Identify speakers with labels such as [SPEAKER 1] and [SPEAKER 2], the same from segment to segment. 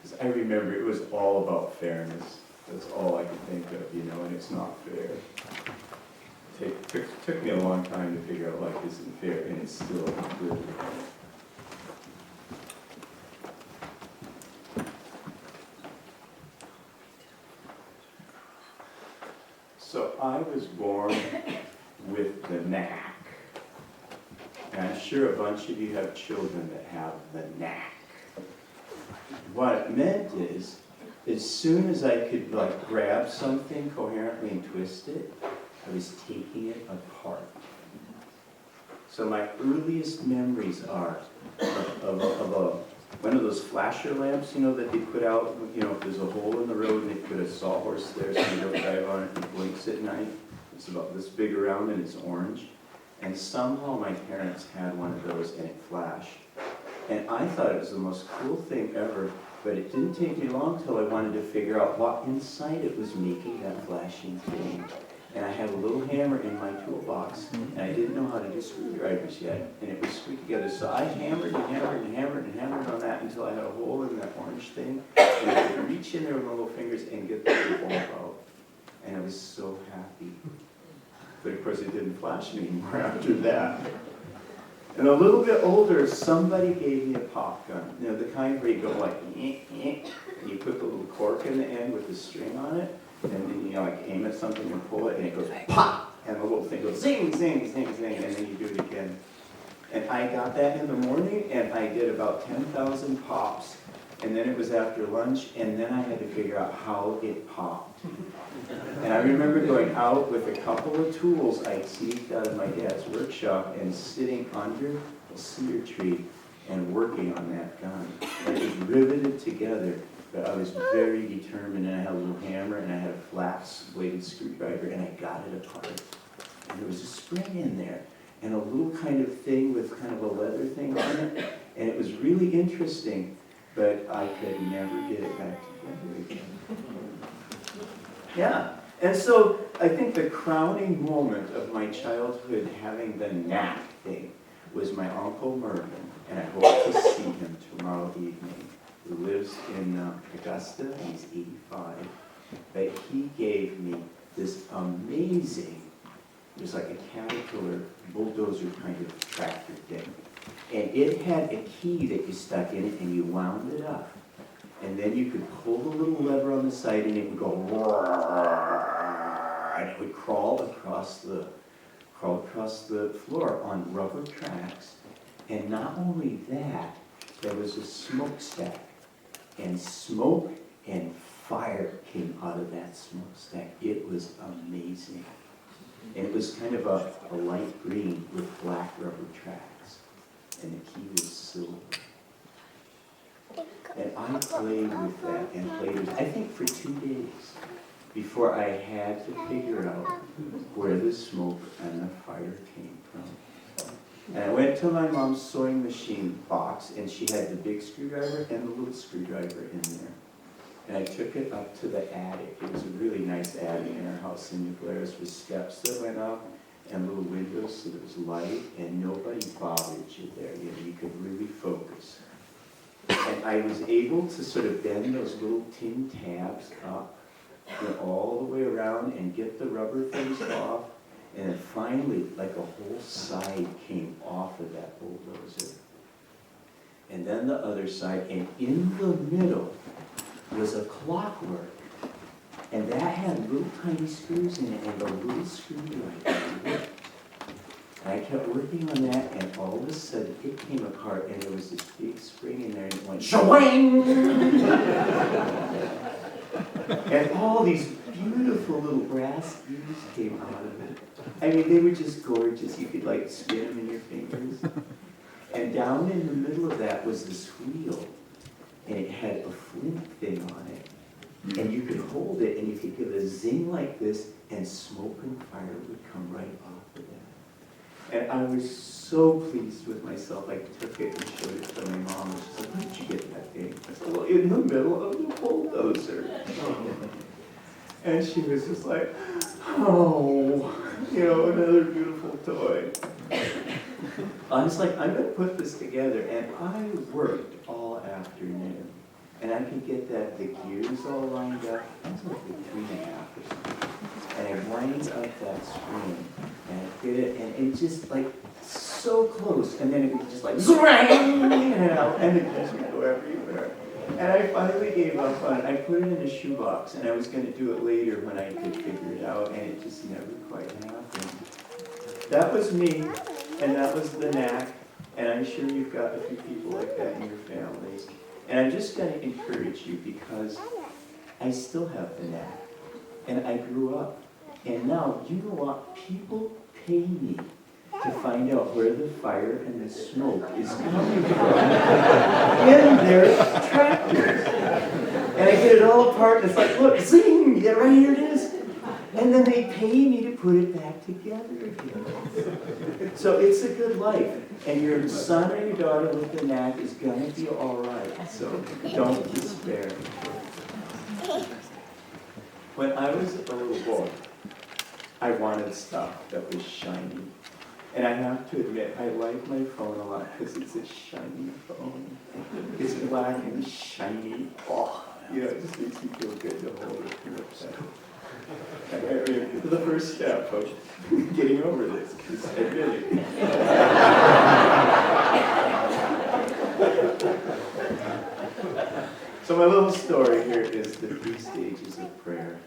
[SPEAKER 1] Because I remember it was all about fairness. That's all I could think of, you know, and it's not fair. Took me a long time to figure out life isn't fair, and it's still really hard. So I was born with the knack. And I'm sure a bunch of you have children that have the knack. What it meant is, as soon as I could like grab something coherently and twist it, I was taking it apart. So my earliest memories are of one of those flasher lamps, you know, that they put out, you know, if there's a hole in the road and they put a sawhorse there so you don't drive on it and it blinks at night. It's about this big around and it's orange. And somehow my parents had one of those and it flashed. And I thought it was the most cool thing ever, but it didn't take me long till I wanted to figure out what inside it was making that flashing thing. And I had a little hammer in my toolbox, and I didn't know how to do screwdrivers yet, and it was screwed together. So I hammered and hammered and hammered and hammered on that until I had a hole in that orange thing, and I could reach in there with my little fingers and get the bulb out. And I was so happy. But of course it didn't flash anymore after that. And a little bit older, somebody gave me a pop gun. You know, the kind where you go like, and you put the little cork in the end with the string on it, and then you know, like aim at something and pull it, and it goes pop, and the little thing goes zing, zing, zing, zing, and then you do it again. And I got that in the morning, and I did about 10,000 pops, and then it was after lunch, and then I had to figure out how it popped. And I remember going out with a couple of tools I sneaked out of my dad's workshop and sitting under a cedar tree and working on that gun. And it was riveted together. But I was very determined, and I had a little hammer, and I had a flat-bladed screwdriver, and I got it apart. And there was a spring in there, and a little kind of thing with kind of a leather thing on it, and it was really interesting, but I could never get it back together again. Yeah, and so I think the crowning moment of my childhood having the knack thing was my Uncle Mervyn, and I hope to see him tomorrow evening. Who lives in Augusta, he's 85, but he gave me this amazing, it was like a Caterpillar bulldozer kind of tractor thing. And it had a key that you stuck in it and you wound it up. And then you could pull the little lever on the side and it would go roar, and it would crawl across the floor on rubber tracks. And not only that, there was a smokestack. And smoke and fire came out of that smokestack. It was amazing. And it was kind of a light green with black rubber tracks. And the key was silver. And I played with that and played with it, I think for 2 days, before I had to figure out where the smoke and the fire came from. And I went to my mom's sewing machine box, and she had the big screwdriver and the little screwdriver in there. And I took it up to the attic. It was a really nice attic in our house in New Glarus with steps that went up and little windows so there was light, and nobody bothered you there. You know, you could really focus. And I was able to sort of bend those little tin tabs up, you know, all the way around and get the rubber things off. And then finally, like a whole side came off of that bulldozer. And then the other side, and in the middle was a clockwork. And that had little tiny screws in it, and a little screwdriver worked. And I kept working on that, and all of a sudden it came apart, and there was this big spring in there, and it went shwang! And all these beautiful little brass ears came out of it. I mean, they were just gorgeous. You could like spin them in your fingers. And down in the middle of that was this wheel, and it had a flint thing on it. And you could hold it, and you could give a zing like this, and smoke and fire would come right off of that. And I was so pleased with myself. I took it and showed it to my mom, and she said, "Where did you get that thing?" I said, "Well, in the middle of the bulldozer." And she was just like, "Oh, you know, another beautiful toy." I was like, I'm going to put this together, and I worked all afternoon. and I could get the gears all lined up. That's like 3.5 or something. And I wind up that spring, and I did it, and it just like so close, and then it was just like zrang, and the gears would go everywhere. And I finally gave up on it. I put it in a shoebox, and I was going to do it later when I could figure it out, and it just never quite happened. That was me, and that was the knack, and I'm sure you've got a few people like that in your families. And I'm just going to encourage you because I still have the knack, and I grew up. And now, you know what? People pay me to find out where the fire and the smoke is coming from in their tractors. And I get it all apart, and it's like, look, zing, yeah, right here it is. And then they pay me to put it back together again. So it's a good life. And your son or your daughter with the knack is going to be all right. So don't despair. When I was a little boy, I wanted stuff that was shiny. And I have to admit, I like my phone a lot because it's a shiny phone. It's black and shiny. Oh, you know, it just makes me feel good to hold it and upset. The first step of getting over this is admitting. So my little story here is the 3 stages of prayer.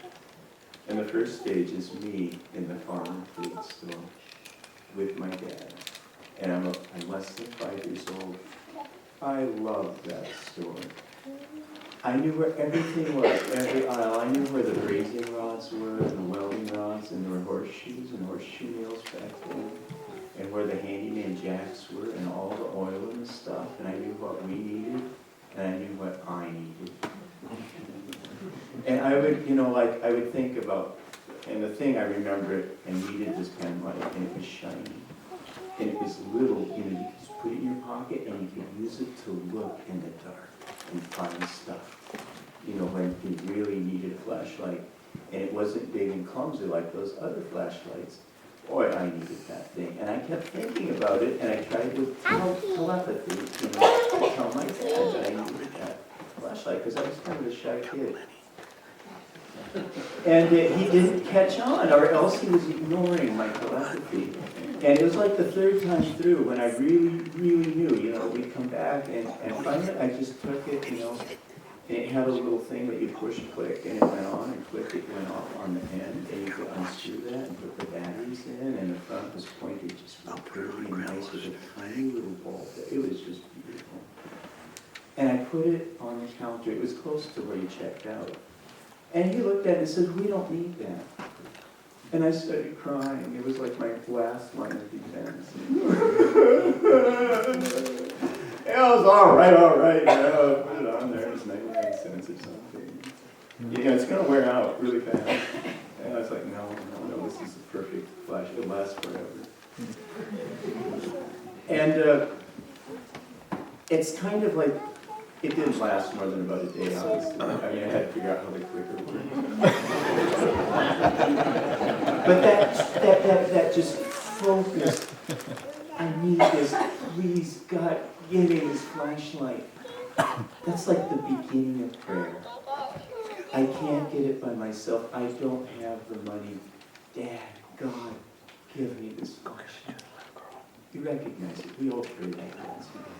[SPEAKER 1] And the first stage is me in the farm food store with my dad. And I'm less than 5 years old. I love that store. I knew where everything was, every aisle. I knew where the brazing rods were, and the welding rods, and there were horseshoes and horseshoe nails back then, and where the handyman jacks were, and all the oil and the stuff. And I knew what we needed, and I knew what I needed. And I would, I would think about, and the thing I remember, and needed this pen light, and it was shiny. And it was little, you could just put it in your pocket, and you could use it to look in the dark and find stuff. When you really needed a flashlight, and it wasn't big and clumsy like those other flashlights. Boy, I needed that thing. And I kept thinking about it, and I tried to telepathy, tell my dad that I needed that flashlight, because I was kind of a shy kid. And he didn't catch on, or else he was ignoring my telepathy. And it was like the 3rd time through when I really, really knew, we'd come back, and finally I just took it, and it had a little thing that you push, click, and it went on, and click, it went off on the end, and you could unscrew that and put the batteries in, and the front was pointed just real curvy and nice with a tiny little bulb. It was just beautiful. And I put it on the counter. It was close to where you checked out. And he looked at it and said, "We don't need that." And I started crying. It was like my last line of defense. It was all right. Put it on there. It's 99 cents or something. It's going to wear out really fast. And I was like, no, this is the perfect flash. It'll last forever. And it's kind of like, it didn't last more than about a day, obviously. I had to figure out how the clicker worked. But that just focused. I need this. Please, God, give me this flashlight. That's like the beginning of prayer. I can't get it by myself. I don't have the money. Dad, God, give me this flashlight. You recognize it. We all pray like that sometimes.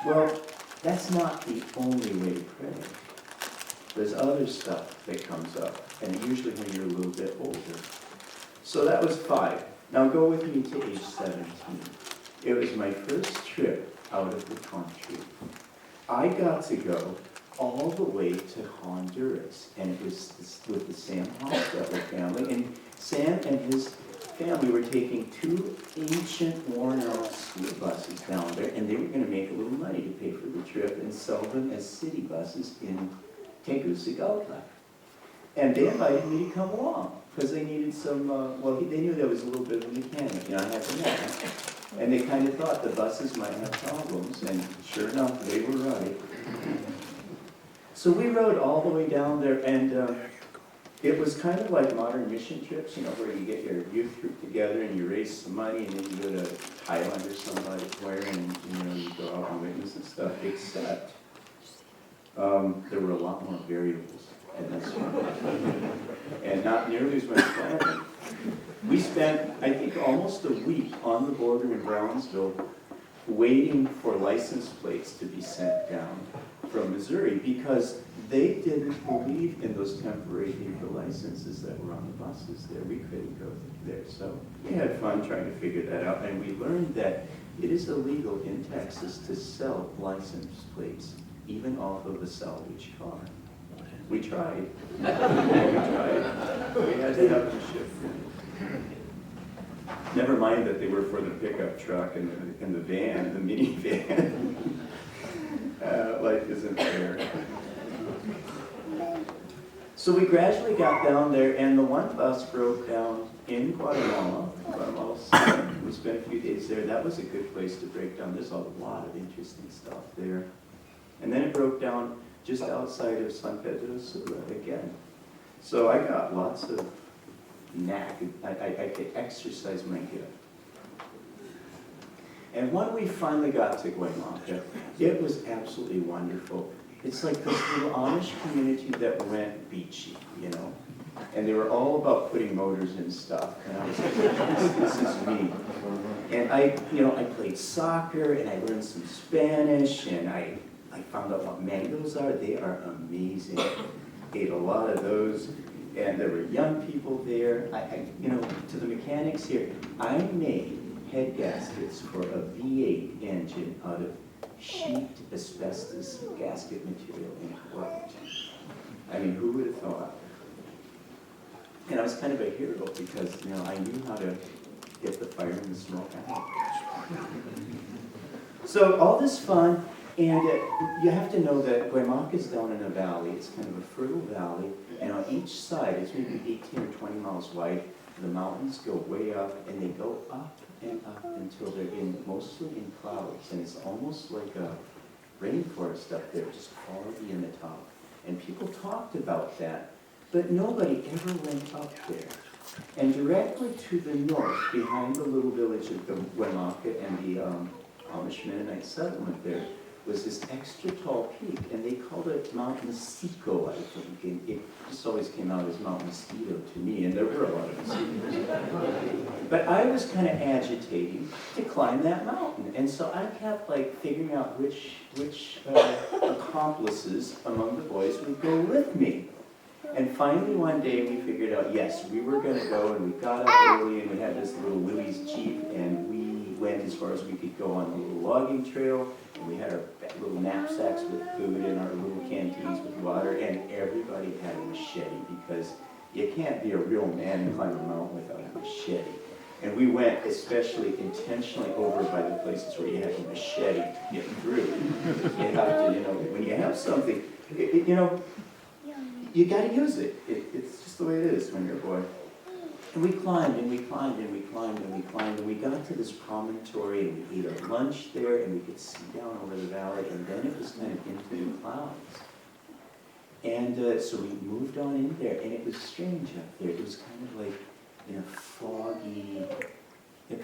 [SPEAKER 1] Well, that's not the only way to pray. There's other stuff that comes up, and usually when you're a little bit older. So that was 5. Now go with me to age 17. It was my first trip out of the country. I got to go all the way to Honduras, and it was with the Sam Hostetler family. And Sam and his family were taking 2 ancient, worn-out school buses down there, and they were going to make a little money to pay for the trip and sell them as city buses in Tegucigalpa. And they invited me to come along, because they needed some, they knew there was a little bit of a mechanic, I had to know. And they kind of thought the buses might have problems, and sure enough, they were right. So we rode all the way down there, and It was kind of like modern mission trips, you know, where you get your youth group together and you raise some money and then you go to Thailand or somewhere and, you know, you go out on witness and stuff, except there were a lot more variables in this one. And not nearly as much planning. We spent, I think, almost a week on the border in Brownsville waiting for license plates to be sent down from Missouri because they didn't believe in those temporary paper licenses that were on the buses there. We couldn't go there. So we had fun trying to figure that out, and we learned that it is illegal in Texas to sell license plates, even off of a salvage car. We tried. We tried. We had to have them shipped. Never mind that they were for the pickup truck and the van, the minivan. Life isn't fair. So we gradually got down there, and the one bus broke down in Guatemala City. We spent a few days there. That was a good place to break down. There's a lot of interesting stuff there. And then it broke down just outside of San Pedro Sula again. So I got lots of knack. I could exercise my gift. And when we finally got to Guatemala, it was absolutely wonderful. It's like this little Amish community that went beachy, you know? And they were all about putting motors in stuff. And I was like, this is me. And I played soccer, and I learned some Spanish, and I found out what mangoes are. They are amazing. Ate a lot of those. And there were young people there. To the mechanics here, I made head gaskets for a V8 engine out of sheet asbestos gasket material, and it worked. I mean, who would have thought? And I was kind of a hero because, I knew how to get the fire and the smoke out. So all this fun, and you have to know that Guaymaca is down in a valley. It's kind of a fertile valley, and on each side, it's maybe 18 or 20 miles wide. The mountains go way up, and they go up and up until they're mostly in clouds, and it's almost like a rainforest up there, just foggy in the top. And people talked about that, but nobody ever went up there. And directly to the north, behind the little village of the Guaymaca and the Amish Mennonite settlement there, was this extra tall peak, and they called it Mount Mosquito, I think. And it just always came out as Mount Mosquito to me, and there were a lot of mosquitoes. But I was kind of agitating to climb that mountain, and so I kept figuring out which accomplices among the boys would go with me. And finally one day we figured out, yes, we were going to go, and we got up early, and we had this little Willys Jeep, and we went as far as we could go on a little logging trail, and we had our little knapsacks with food and our little canteens with water, and everybody had a machete because you can't be a real man and climb a mountain without a machete. And we went especially intentionally over by the places where you had a machete to get through. You have to, when you have something, you got to use it. It's just the way it is when you're a boy. And we climbed, and we climbed, and we climbed, and we climbed, and we got to this promontory, and we ate our lunch there, and we could see down over the valley, and then it was kind of into the clouds. And so we moved on in there, and it was strange up there. It was kind of like in a foggy,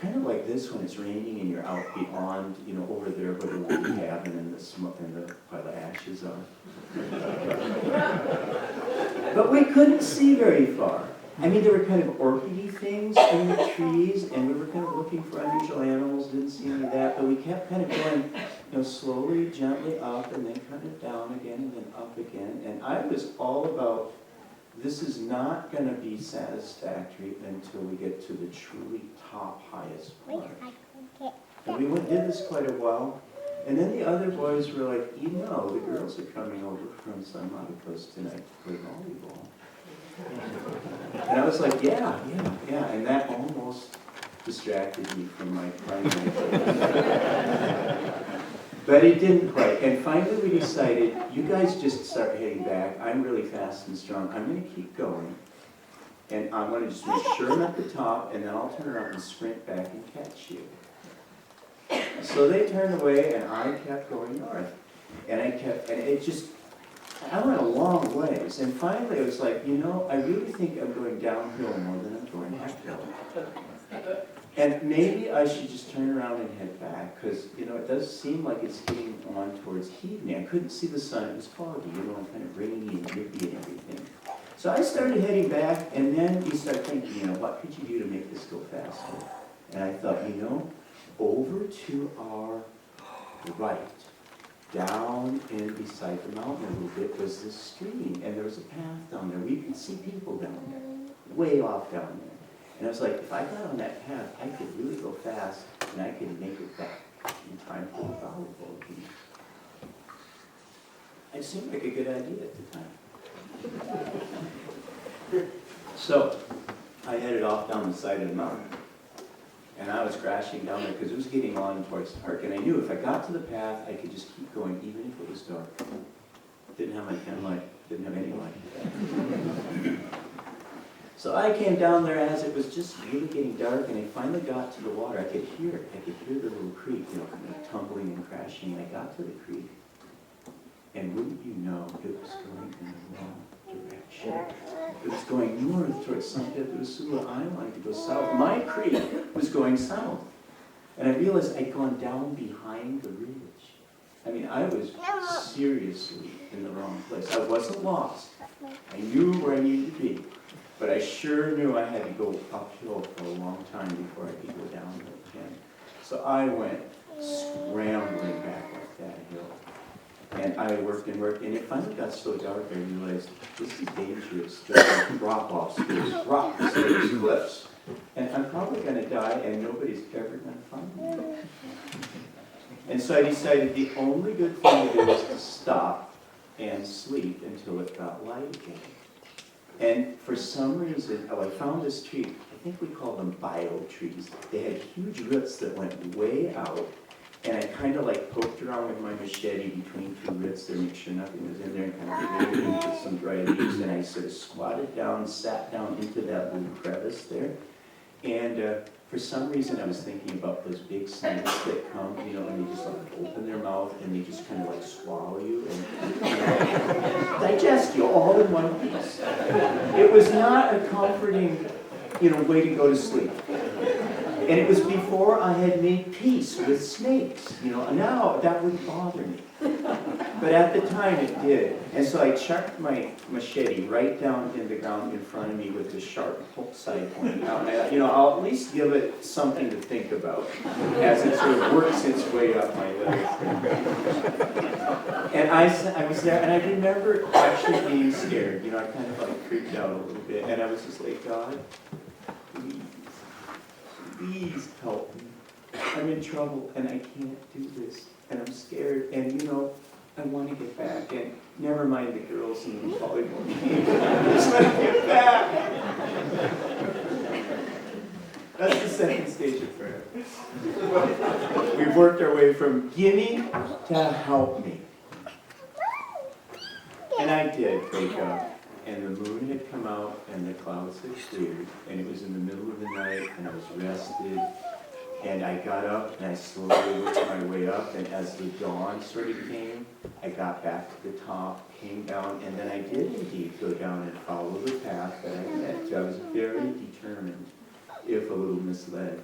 [SPEAKER 1] kind of like this when it's raining and you're out beyond, over there where the log cabin and the smoke and the pile of ashes are. But we couldn't see very far. I mean, there were kind of orchidy things in the trees, and we were kind of looking for unusual animals, didn't see any of that, but we kept kind of going, slowly, gently up, and then kind of down again, and then up again. And I was all about, this is not going to be satisfactory until we get to the truly top, highest part. And we did this quite a while, and then the other boys were like, the girls are coming over from San Marcos tonight to play volleyball. And I was like, yeah, and that almost distracted me from my primary focus. But it didn't quite. And finally we decided, you guys just start heading back. I'm really fast and strong. I'm going to keep going. And I'm going to just make sure I'm at the top, and then I'll turn around and sprint back and catch you. So they turned away, and I kept going north. And it just I went a long ways, and finally I was like, you know, I really think I'm going downhill more than I'm going uphill. And maybe I should just turn around and head back, because, you know, it does seem like it's getting on towards evening. I couldn't see the sun, it was foggy, you know, and kind of rainy and drippy and everything. So I started heading back, and then you start thinking, you know, what could you do to make this go faster? And I thought, you know, over to our right, down in beside the mountain a little bit was this stream, and there was a path down there. We could see people down there, way off down there. And I was like, if I got on that path, I could really go fast, and I could make it back in time for the volleyball game. It seemed like a good idea at the time. So I headed off down the side of the mountain. And I was crashing down there because it was getting on towards dark. And I knew if I got to the path, I could just keep going, even if it was dark. Didn't have my pen light, didn't have any light. So I came down there as it was just really getting dark, and I finally got to the water. I could hear it. I could hear the little creek, you know, kind of tumbling and crashing. And I got to the creek, and wouldn't you know, it was going in the wrong direction. It was going north towards San Pedro Sula. I wanted to go south. My creek was going south. And I realized I'd gone down behind the ridge. I mean, I was seriously in the wrong place. I wasn't lost. I knew where I needed to be. But I sure knew I had to go uphill for a long time before I could go downhill again. So I went scrambling back up that hill. And I worked, and it finally got so dark I realized this is dangerous. There's drop-offs, there's rocks, there's cliffs. And I'm probably going to die, and nobody's ever going to find me. And so I decided the only good thing to do was to stop and sleep until it got light again. And for some reason, I found this tree. I think we call them bio trees. They had huge roots that went way out. And I kind of like poked around with my machete between two roots to make sure nothing was in there, and kind of maybe with some dry leaves. And I sort of squatted down, sat down into that little crevice there. And for some reason, I was thinking about those big snakes that come, you know, and they just like open their mouth and they just kind of like swallow you and digest you all in one piece. It was not a comforting, you know, way to go to sleep. And it was before I had made peace with snakes, you know. Now that wouldn't bother me. But at the time it did. And so I chucked my machete right down in the ground in front of me with the sharp hook side pointing out. And I thought, you know, I'll at least give it something to think about as it sort of works its way up my leg. And I was there, and I remember actually being scared. You know, I kind of like freaked out a little bit. And I was just like, God, please help me. I'm in trouble, and I can't do this. And I'm scared, and you know, I want to get back. And never mind the girls in the volleyball game. I just want to get back. That's the second stage of prayer. We've worked our way from gimme to help me. And I did wake up, and the moon had come out, and the clouds had cleared, and it was in the middle of the night, and I was rested. And I got up, and I slowly worked my way up, and as the dawn sort of came, I got back to the top, came down, and then I did indeed go down and follow the path that I met. I was very determined, if a little misled.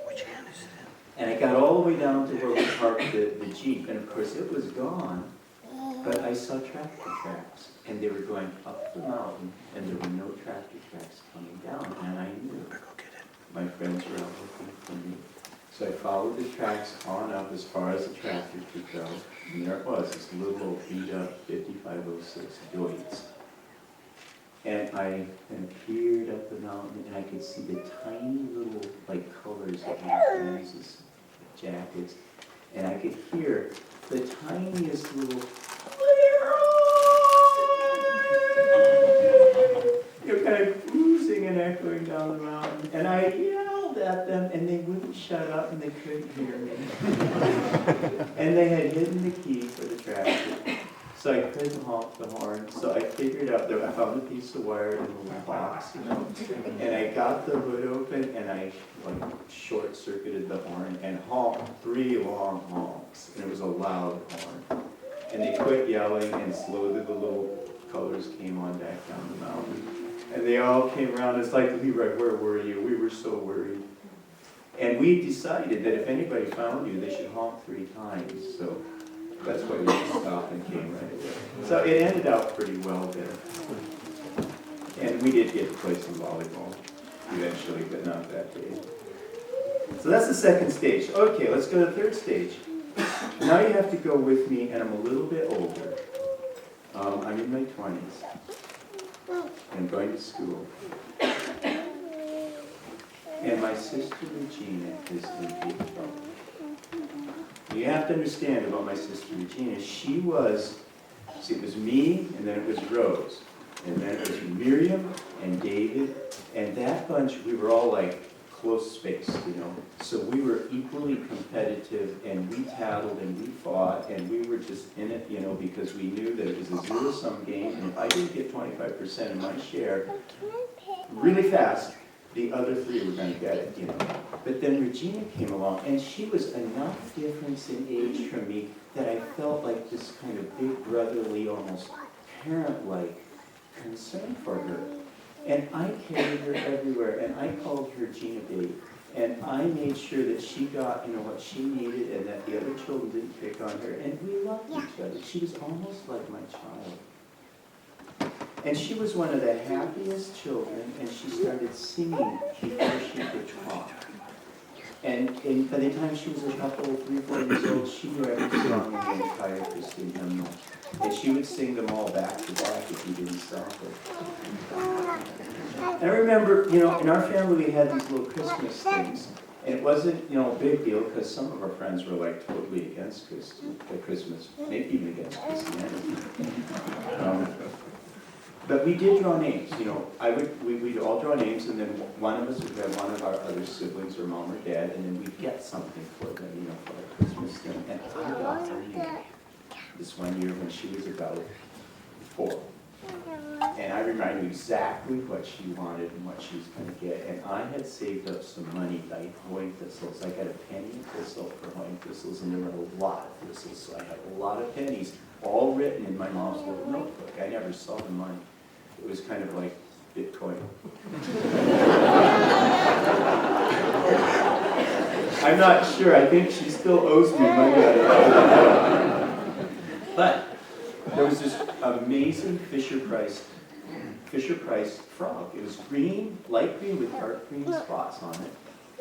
[SPEAKER 2] Which hand is it in?
[SPEAKER 1] And I got all the way down to where we parked the Jeep, and of course it was gone, but I saw tractor tracks, and they were going up the mountain, and there were no tractor tracks coming down, and I knew my friends were out looking for me. So I followed the tracks on up as far as the tractor could go, and there it was, this little old beat-up 5506 Deutz. And I kind of peered up the mountain, and I could see the tiny little, like, colors of my friends' jackets, and I could hear the tiniest little, you know, kind of oozing and echoing down the mountain, and I yelled at them, and they wouldn't shut up, and they couldn't hear me. And they had hidden the key for the tractor, so I couldn't honk the horn. So I figured out that I found a piece of wire in a little box, you know, and I got the hood open, and I like short-circuited the horn and honked 3 long honks, and it was a loud horn. And they quit yelling, and slowly the little colors came on back down the mountain. And they all came around. It's like, LeRoy, where were you? We were so worried. And we decided that if anybody found you, they should honk 3 times. So that's why we just stopped and came right away. So it ended out pretty well there. And we did get to play some volleyball eventually, but not that day. So that's the second stage. Okay, let's go to the third stage. Now you have to go with me, and I'm a little bit older. I'm in my 20s. I'm going to school. And my sister Regina is in big trouble. You have to understand about my sister Regina, she was, see, it was me, and then it was Rose, and then it was Miriam and David, and that bunch, we were all like close spaced, you know. So we were equally competitive, and we tattled, and we fought, and we were just in it, you know, because we knew that it was a zero-sum game, and if I didn't get 25% of my share really fast, the other 3 were going to get it, you know. But then Regina came along, and she was enough difference in age from me that I felt like this kind of big brotherly, almost parent-like concern for her. And I carried her everywhere, and I called her Gina Babe. And I made sure that she got, you know, what she needed, and that the other children didn't pick on her. And we loved each other. She was almost like my child. And she was one of the happiest children, and she started singing before she could talk. And by the time she was a couple, 3, 4 years old, she knew every song in the entire Christian hymnal. And she would sing them all back to back if you didn't stop her. And I remember, you know, in our family we had these little Christmas things. And it wasn't, you know, a big deal because some of our friends were like totally against Christmas, maybe even against Christianity. But we did draw names, you know. We'd all draw names, and then one of us would have one of our other siblings, or mom or dad, and then we'd get something for them, you know, for our Christmas thing. And I got her name this one year when she was about 4. And I reminded her exactly what she wanted and what she was going to get. And I had saved up some money by hoeing thistles. I got a penny a thistle for hoeing thistles, and there were a lot of thistles. So I had a lot of pennies, all written in my mom's little notebook. I never saw the money. It was kind of like Bitcoin. I'm not sure. I think she still owes me money. But there was this amazing Fisher Price frog. It was green, light green with dark green spots on it.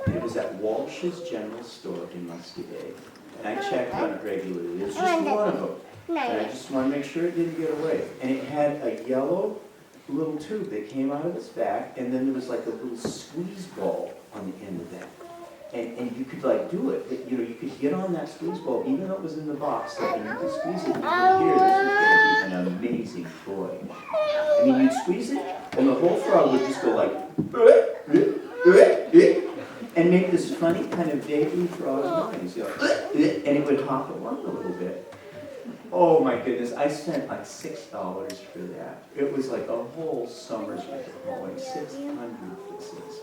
[SPEAKER 1] And it was at Walsh's General Store in Muskie Bay. And I checked on it regularly. It was just one of them. And I just wanted to make sure it didn't get away. And it had a yellow little tube that came out of its back, and then there was like a little squeeze ball on the end of that. And you could like do it. You know, you could get on that squeeze ball, even though it was in the box, and you could squeeze it. You could hear this was going to be an amazing toy. I mean, you'd squeeze it, and the whole frog would just go like, and make this funny kind of vaguely frog noise, you know, and it would hop along a little bit. Oh my goodness, I spent like $6 for that. It was like a whole summer's worth of hoeing, 600 thistles.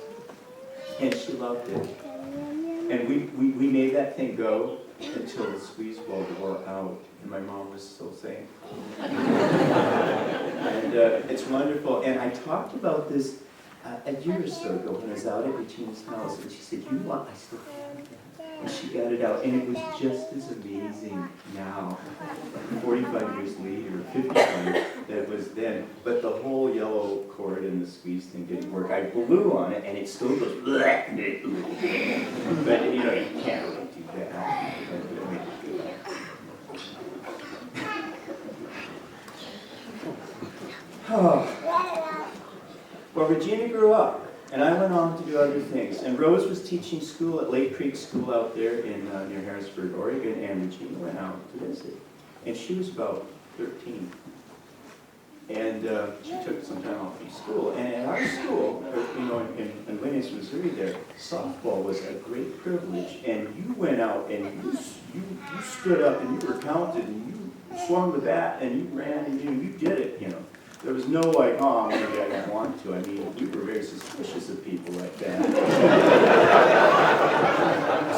[SPEAKER 1] And she loved it. And we made that thing go until the squeeze ball wore out, and my mom was still saying. And it's wonderful. And I talked about this a year or so ago when I was out at Regina's house, and she said, "You know what? I still have that." And she got it out, and it was just as amazing now, 45 years later, 55, that it was then. But the whole yellow cord and the squeeze thing didn't work. I blew on it, and it still goes, but you know, you can't really do that. Oh. Well, Regina grew up, and I went on to do other things. And Rose was teaching school at Lake Creek School out there in near Hershberger, Oregon, and Regina went out to visit. And she was about 13. And she took some time off from school. And at our school, you know, in Williams, Missouri there, softball was a great privilege. And you went out and you stood up and you were counted and you swung the bat and you ran and you did it, you know. There was no like, oh, maybe I don't want to. I mean, we were very suspicious of people like that.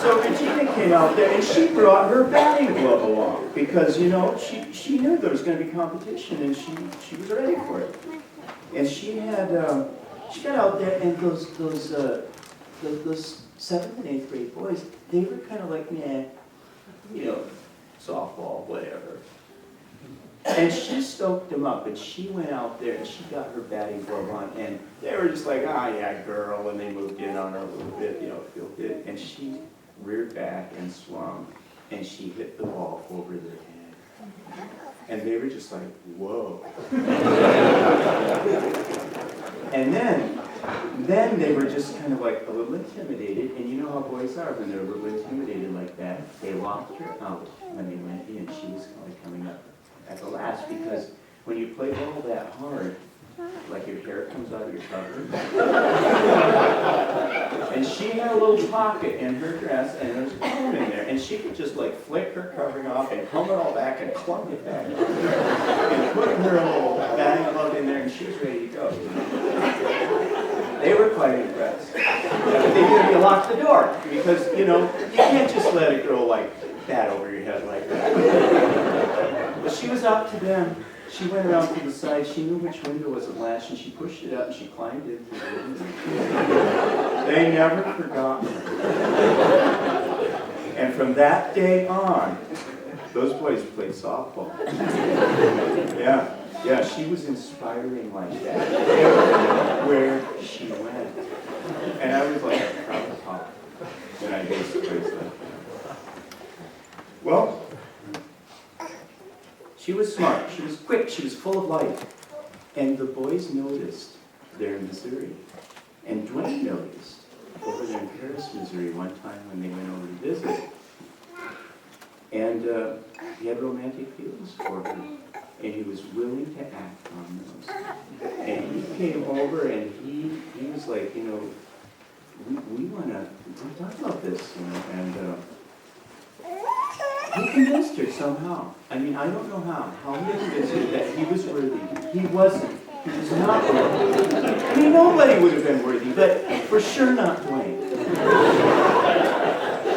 [SPEAKER 1] So Regina came out there and she brought her batting glove along because, you know, she knew there was going to be competition and she was ready for it. And she had, she got out there and those 7th and 8th grade boys, they were kind of like, nah, you know, softball, whatever. And she stoked them up, and she went out there and she got her batting glove on, and they were just like, ah, yeah, girl, and they moved in on her a little bit, you know, feel good. And she reared back and swung, and she hit the ball over their head. And they were just like, whoa. And then they were just kind of like a little intimidated, and you know how boys are when they're a little intimidated like that. They locked her out when they went in. She was kind of coming up at the last, because when you play ball that hard, like your hair comes out of your cover. And she had a little pocket in her dress, and there was a comb in there, and she could just like flick her covering off and comb it all back and clump it back on and put her little batting glove in there, and she was ready to go. They were quite impressed. They did, you lock the door, because, you know, you can't just let a girl like that over your head like that. But she was up to them. She went around to the side. She knew which window was at last, and she pushed it up, and she climbed in through the window. They never forgot her. And from that day on, those boys played softball. Yeah, she was inspiring like that everywhere she went. And I was like a proud pop when I did plays like that. Well, she was smart, she was quick, she was full of life. And the boys noticed there in Missouri. And Dwayne noticed over there in Paris, Missouri, one time when they went over to visit. And he had romantic feelings for her. And he was willing to act on those. And he came over and he was like, you know, we want to talk about this, you know, and he convinced her somehow. I mean, I don't know how he convinced her that he was worthy. He wasn't. He was not worthy. I mean, nobody would have been worthy, but for sure not Dwayne.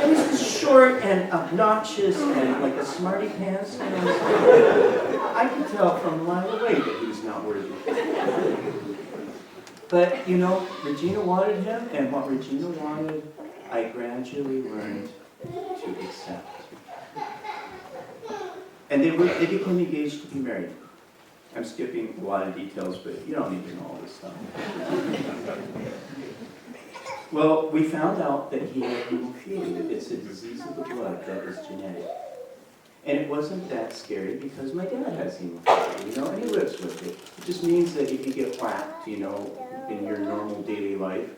[SPEAKER 1] He was short and obnoxious and like a smarty pants. You know? I could tell from a mile away that he was not worthy. But, you know, Regina wanted him, and what Regina wanted, I gradually learned to accept. And they became engaged to be married. I'm skipping a lot of details, but you don't need to know all this stuff. Well, we found out that he had hemophilia. It's a disease of the blood that is genetic. And it wasn't that scary because my dad has hemophilia, you know, and he lives with it. It just means that if you get whacked, you know, in your normal daily life,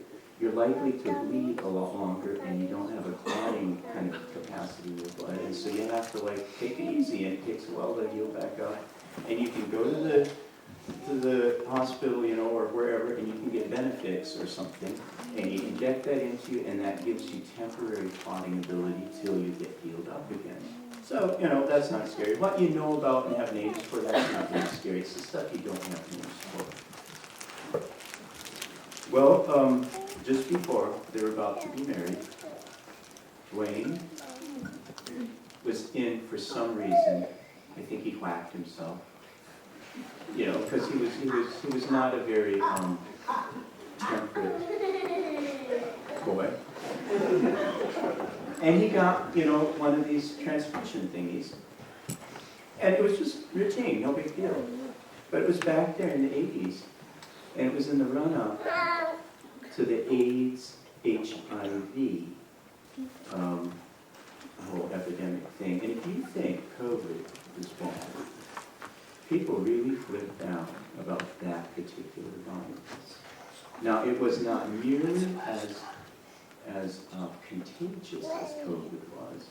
[SPEAKER 1] you're likely to bleed a lot longer and you don't have a clotting kind of capacity in your blood. And so you have to like take it easy, and it takes a while to heal back up. And you can go to the hospital, you know, or wherever, and you can get Benefix or something, and you inject that into you, and that gives you temporary clotting ability till you get healed up again. So, you know, that's not scary. What you know about and have names for, that's not really scary. It's the stuff you don't have names for. Well, just before they were about to be married, Dwayne was in, for some reason, I think he whacked himself. You know, because he was not a very temperate boy. And he got, you know, one of these transfusion thingies. And it was just routine, no big deal. But it was back there in the 80s. And it was in the run-up to the AIDS, HIV, whole epidemic thing. And if you think COVID was bad, people really flipped out about that particular virus. Now, it was not nearly as contagious as COVID was,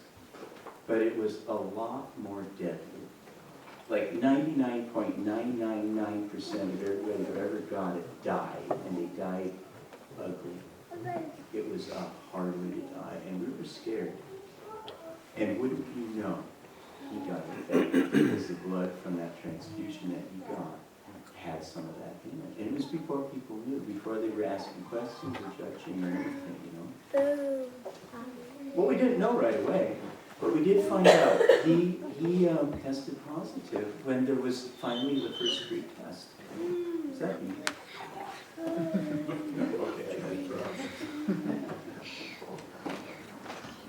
[SPEAKER 1] but it was a lot more deadly. Like 99.999% of everybody who ever got it died, and they died ugly. It was a hard way to die, and we were scared. And wouldn't you know, he got infected because the blood from that transfusion that he got had some of that in it. And it was before people knew, before they were asking questions or judging or anything, you know. Well, we didn't know right away, but we did find out. He tested positive when there was finally the first street test. Is that me? No, okay.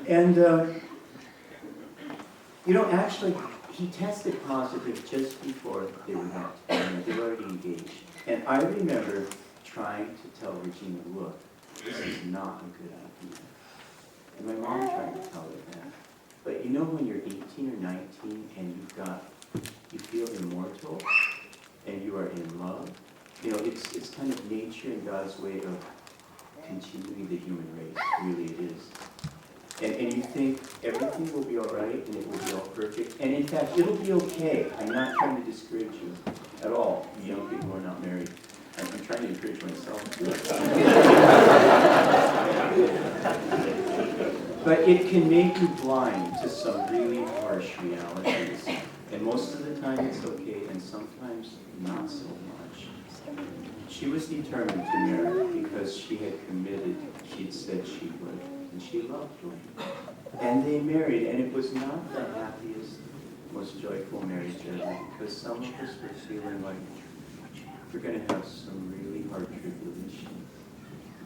[SPEAKER 1] And, you know, actually, he tested positive just before they were met. They were already engaged. And I remember trying to tell Regina, look, this is not a good idea. And my mom tried to tell her that. But you know when you're 18 or 19 and you feel immortal and you are in love, you know, it's kind of nature and God's way of continuing the human race. Really it is. And you think everything will be all right and it will be all perfect. And in fact, it'll be okay. I'm not trying to discourage you at all, you young people who are not married. I'm trying to encourage myself too. But it can make you blind to some really harsh realities. And most of the time it's okay, and sometimes not so much. She was determined to marry because she had committed, she'd said she would, and she loved him. And they married, and it was not the happiest, most joyful marriage ever, because some of us were feeling like we're going to have some really hard tribulation.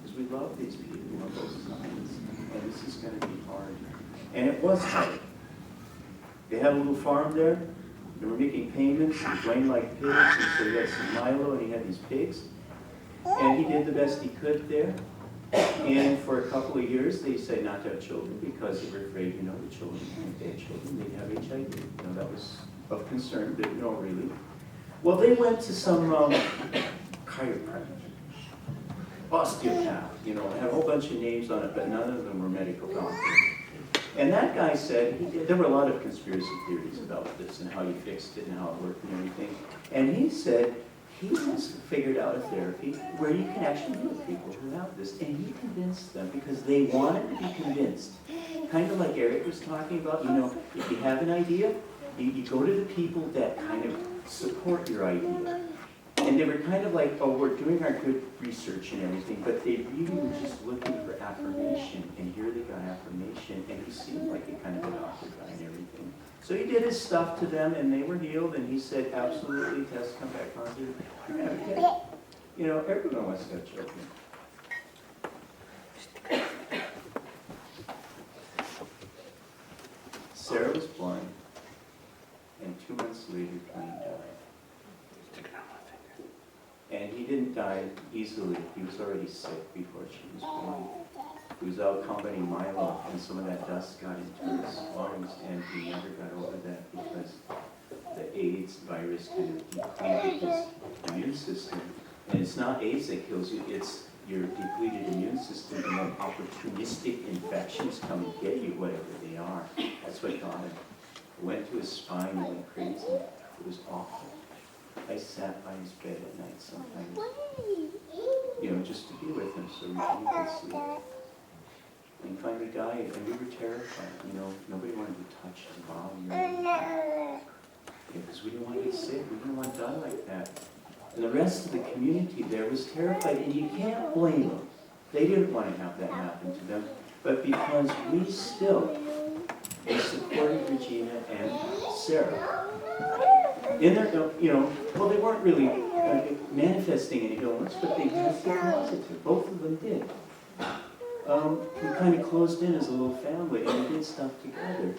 [SPEAKER 1] Because we love these people on both sides, and this is going to be hard. And it was hard. They had a little farm there. They were making payments and playing like pigs, and so he had some Milo, and he had these pigs. And he did the best he could there. And for a couple of years, they said not to have children because they were afraid, you know, the children, if they had children, they'd have HIV. You know, that was of concern, but no, really. Well, they went to some chiropractor, osteopath, you know, had a whole bunch of names on it, but none of them were medical doctors. And that guy said, there were a lot of conspiracy theories about this and how he fixed it and how it worked and everything. And he said he has figured out a therapy where you can actually heal people who have this. And he convinced them because they wanted to be convinced. Kind of like Eric was talking about, you know, if you have an idea, you go to the people that kind of support your idea. And they were kind of like, oh, we're doing our good research and everything, but they really were just looking for affirmation. And here they got affirmation, and he seemed like a kind of a doctor guy and everything. So he did his stuff to them, and they were healed, and he said, absolutely, tests come back positive. You're going to have a kid. You know, everyone wants to have children. Sarah was born, and 2 months later, Tony died. And he didn't die easily. He was already sick before she was born. He was out combating Milo, and some of that dust got into his lungs, and he never got over that because the AIDS virus kind of depleted his immune system. And it's not AIDS that kills you, it's your depleted immune system, and then opportunistic infections come and get you, whatever they are. That's what got him. It went to his spine and went crazy. It was awful. I sat by his bed at night sometimes, you know, just to be with him so we could sleep. And he finally died, and we were terrified, you know, nobody wanted to touch his body. Because we didn't want to get sick, we didn't want to die like that. And the rest of the community there was terrified, and you can't blame them. They didn't want to have that happen to them, but because we supported Regina and Sarah. In their, you know, well, they weren't really manifesting any illness, but they tested positive. Both of them did. We kind of closed in as a little family, and we did stuff together.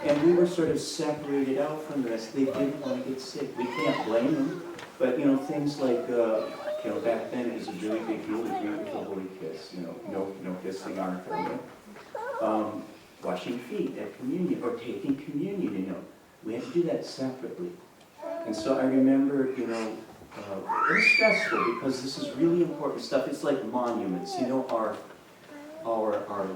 [SPEAKER 1] And we were sort of separated out from the rest. They didn't want to get sick. We can't blame them. But, you know, things like, you know, back then it was a really big deal to drink with a holy kiss. You know, no kissing our family. Washing feet at communion, or taking communion, you know. We had to do that separately. And so I remember, you know, it was stressful because this is really important stuff. It's like monuments, you know, our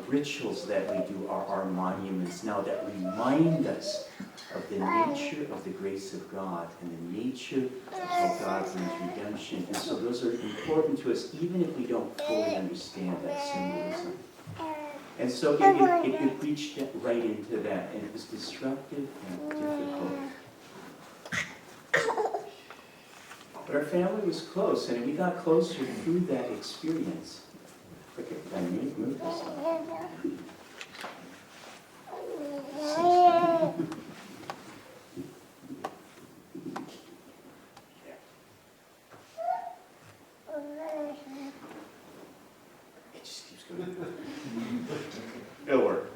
[SPEAKER 1] rituals that we do are our monuments now that remind us of the nature of the grace of God and the nature of how God brings redemption. And so those are important to us even if we don't fully understand that symbolism. And so it reached right into that, and it was disruptive and difficult. But our family was close, and we got closer through that experience. Okay, I need to move this. It just keeps going. It'll work.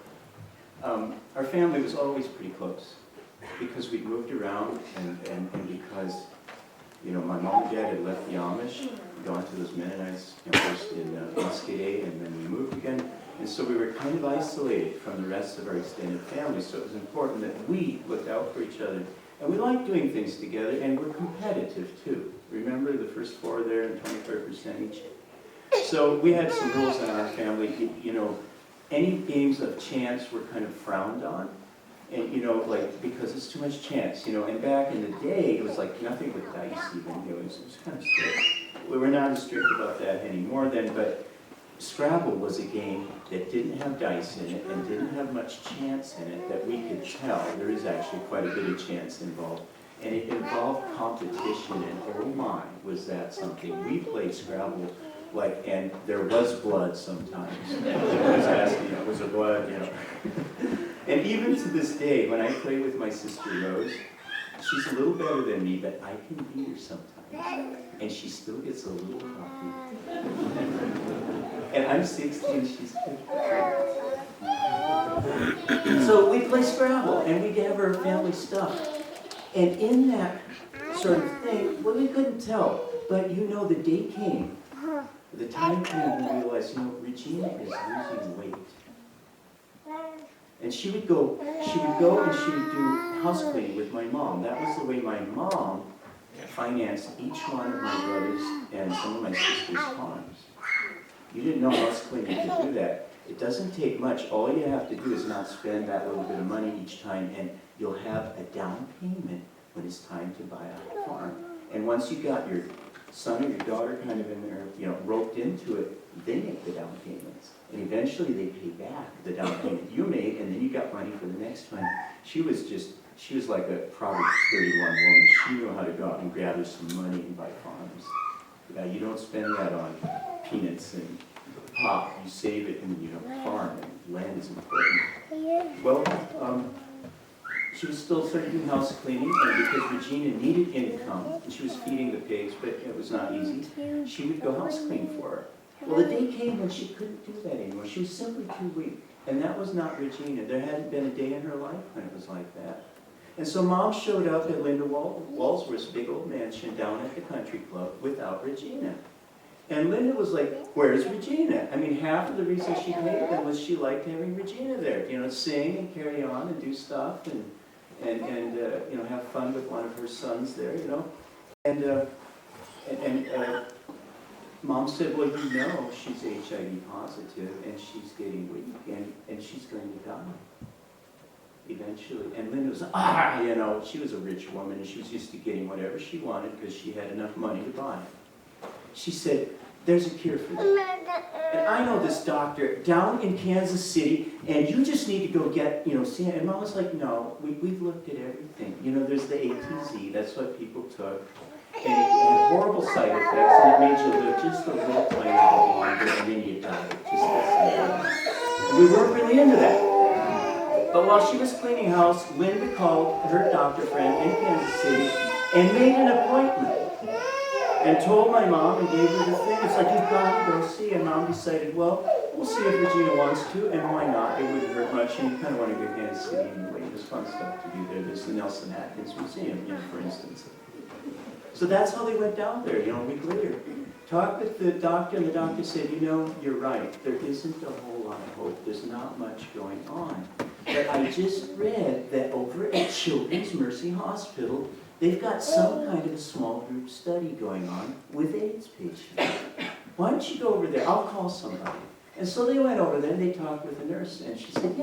[SPEAKER 1] Our family was always pretty close because we moved around and because, you know, my mom and dad had left the Amish, gone to those Mennonites, you know, first in Muscatine, and then we moved again. And so we were kind of isolated from the rest of our extended family, so it was important that we looked out for each other. And we liked doing things together, and we're competitive too. Remember the first 4 there and 25% each? So we had some rules in our family, you know, any games of chance were kind of frowned on. And, you know, like, because it's too much chance, you know, and back in the day, it was like nothing with dice even, you know, it was kind of strict. We were not as strict about that anymore then, but Scrabble was a game that didn't have dice in it and didn't have much chance in it that we could tell. There is actually quite a bit of chance involved. And it involved competition, and oh my, was that something. We played Scrabble, like, and there was blood sometimes. I was asking, you know, was there blood, you know? And even to this day, when I play with my sister Rose, she's a little better than me, but I can beat her sometimes. And she still gets a little cocky. And I'm 16, she's 15. So we play Scrabble, and we'd have our family stuff. And in that sort of thing, well, we couldn't tell, but you know, the day came, the time came when we realized, you know, Regina is losing weight. And she would go and she would do house cleaning with my mom. That was the way my mom financed each one of my brothers and some of my sister's farms. You didn't know house cleaning could do that. It doesn't take much. All you have to do is not spend that little bit of money each time, and you'll have a down payment when it's time to buy a farm. And once you got your son or your daughter kind of in there, you know, roped into it, they make the down payments. And eventually they pay back the down payment you made, and then you got money for the next time. She was like a Proverbs 31 woman. She knew how to go out and gather some money and buy farms. Now, you don't spend that on peanuts and pop. You save it and, you know, farm, and land is important. Well, she was still starting doing house cleaning, and because Regina needed income, and she was feeding the pigs, but it was not easy, she would go house clean for her. Well, the day came when she couldn't do that anymore. She was simply too weak. And that was not Regina. There hadn't been a day in her life when it was like that. And so Mom showed up at Linda Walsworth's big old mansion down at the country club without Regina. And Linda was like, where's Regina? I mean, half of the reason she hated them was she liked having Regina there. You know, sing and carry on and do stuff and you know, have fun with one of her sons there, you know. And Mom said, well, you know, she's HIV positive and she's getting weak and she's going to die eventually. And Linda was, you know, she was a rich woman and she was used to getting whatever she wanted because she had enough money to buy it. She said, there's a cure for that. And I know this doctor down in Kansas City, and you just need to go get, you know, see him. And Mom was like, no, we've looked at everything. You know, there's the ATZ, that's what people took. And it had horrible side effects, and it made you live just a little tiny bit longer, and then you died. Just this. And we weren't really into that. But while she was cleaning house, Linda called her doctor friend in Kansas City and made an appointment. And told my mom and gave her the thing. It's like, you've got to go see. And Mom decided, well, we'll see if Regina wants to, and why not? It wouldn't hurt much, and you kind of want to go to Kansas City anyway. There's fun stuff to do there. There's the Nelson Atkins Museum, you know, for instance. So that's how they went down there, you know, a week later. Talked with the doctor, and the doctor said, you know, you're right. There isn't a whole lot of hope. There's not much going on. But I just read that over at Children's Mercy Hospital, they've got some kind of a small group study going on with AIDS patients. Why don't you go over there? I'll call somebody. And so they went over there and they talked with the nurse, and she said,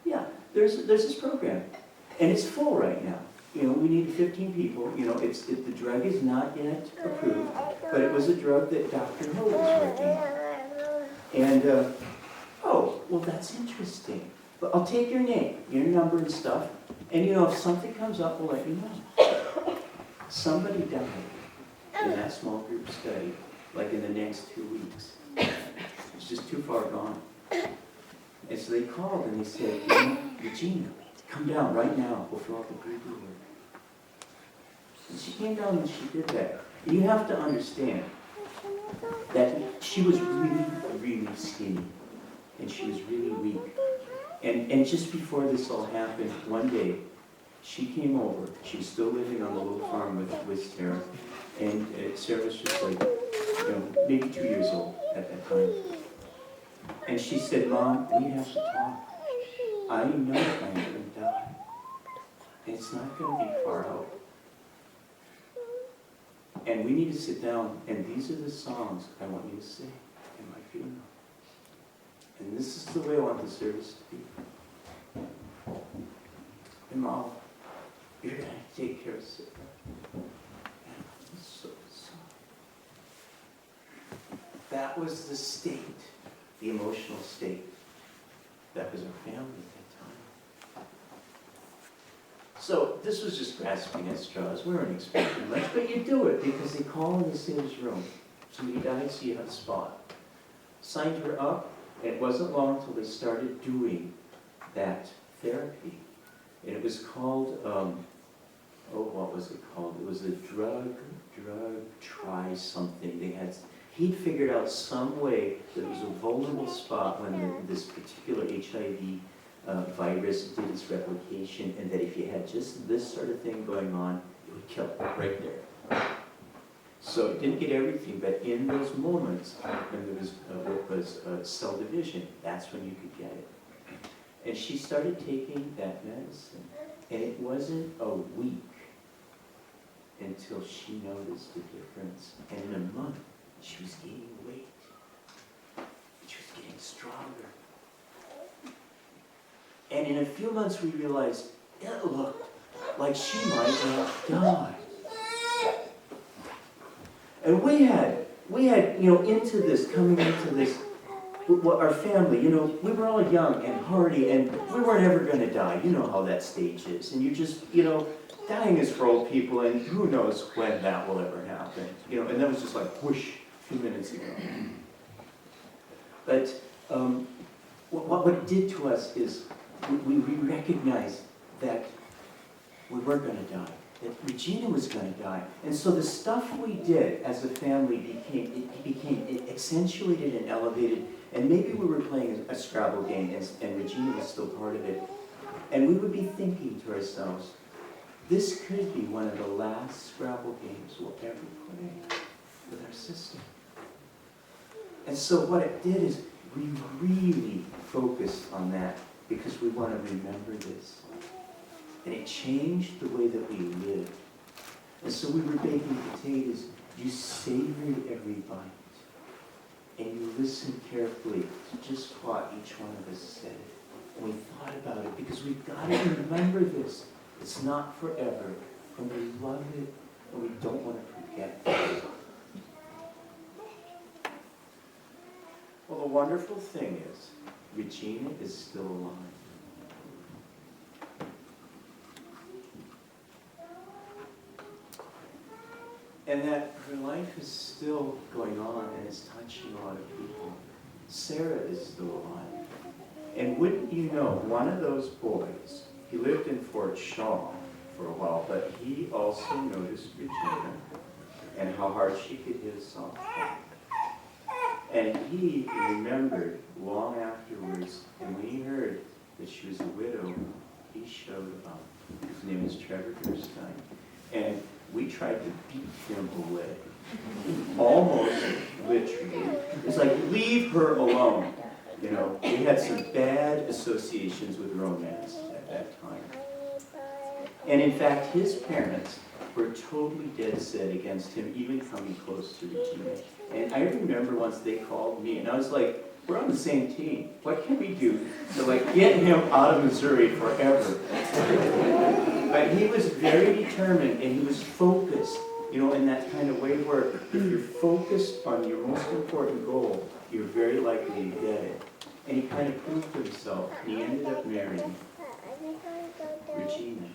[SPEAKER 1] yeah, there's this program. And it's full right now. You know, we need 15 people. You know, the drug is not yet approved, but it was a drug that Dr. Hill was working on. And, oh, well, that's interesting. But I'll take your name, your number and stuff, and, you know, if something comes up, we'll let you know. Somebody died in that small group study, like in the next 2 weeks. It's just too far gone. And so they called and they said, Regina, come down right now. We'll fill out the paperwork. And she came down and she did that. You have to understand that she was really, really skinny. And she was really weak. And just before this all happened, one day, she came over. She was still living on the little farm with Sarah. And Sarah was just like, maybe 2 years old at that time. And she said, Mom, we have to talk. I know I'm going to die. And it's not going to be far out. And we need to sit down, and these are the songs I want you to sing in my funeral. And this is the way I want the service to be. And Mom, you're going to take care of Sarah. And I'm so sorry. That was the state, the emotional state. That was our family at that time. So this was just grasping at straws. We weren't expecting much, but you do it because they call in the sales room. Somebody died, so you have a spot. Signed her up, and it wasn't long until they started doing that therapy. And it was called, what was it called? It was a drug, try something. He'd figured out some way that it was a vulnerable spot when this particular HIV virus did its replication, and that if you had just this sort of thing going on, it would kill it right there. So it didn't get everything, but in those moments when there was what was cell division, that's when you could get it. And she started taking that medicine, and it wasn't a week until she noticed the difference. And in a month, she was gaining weight. She was getting stronger. And in a few months, we realized it looked like she might not die. And we had, coming into this, our family, we were all young and hardy, and we weren't ever going to die. You know how that stage is. And you just, dying is for old people, and who knows when that will ever happen. And that was just like, whoosh, a few minutes ago. But what it did to us is we recognized that we weren't going to die, that Regina was going to die. And so the stuff we did as a family became accentuated and elevated. And maybe we were playing a Scrabble game, and Regina was still part of it. And we would be thinking to ourselves, this could be one of the last Scrabble games we'll ever play with our sister. And so what it did is we really focused on that because we want to remember this. And it changed the way that we lived. And so we were baking potatoes. You savored every bite. And you listened carefully to just what each one of us said. And we thought about it because we've got to remember this. It's not forever. And we love it. And we don't want to forget it. Well, the wonderful thing is, Regina is still alive. And that her life is still going on and is touching a lot of people. Sarah is still alive. And wouldn't you know, one of those boys, he lived in Fort Shaw for a while, but he also noticed Regina and how hard she could hit a softball. And he remembered long afterwards, and when he heard that she was a widow, he showed up. His name is Trevor Gerstein. And we tried to beat him away. Almost literally. It's like, leave her alone. We had some bad associations with romance at that time. And in fact, his parents were totally dead set against him even coming close to Regina. And I remember once they called me, and I was like, we're on the same team. What can we do to get him out of Missouri forever? But he was very determined, and he was focused, in that kind of way where if you're focused on your most important goal, you're very likely to get it. And he kind of proved to himself, and he ended up marrying Regina.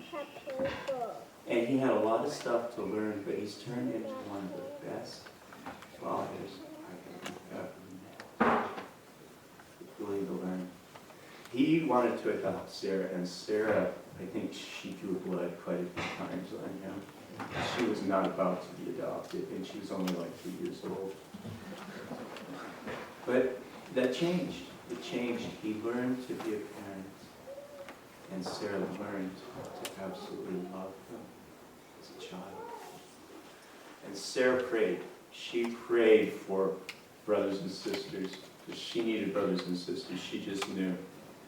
[SPEAKER 1] And he had a lot of stuff to learn, but he's turned into one of the best fathers I have ever met. Really to learn. He wanted to adopt Sarah, and Sarah, I think she drew blood quite a few times on him. She was not about to be adopted, and she was only like 2 years old. But that changed. It changed. He learned to be a parent, and Sarah learned to absolutely love him as a child. And Sarah prayed. She prayed for brothers and sisters. She needed brothers and sisters. She just knew.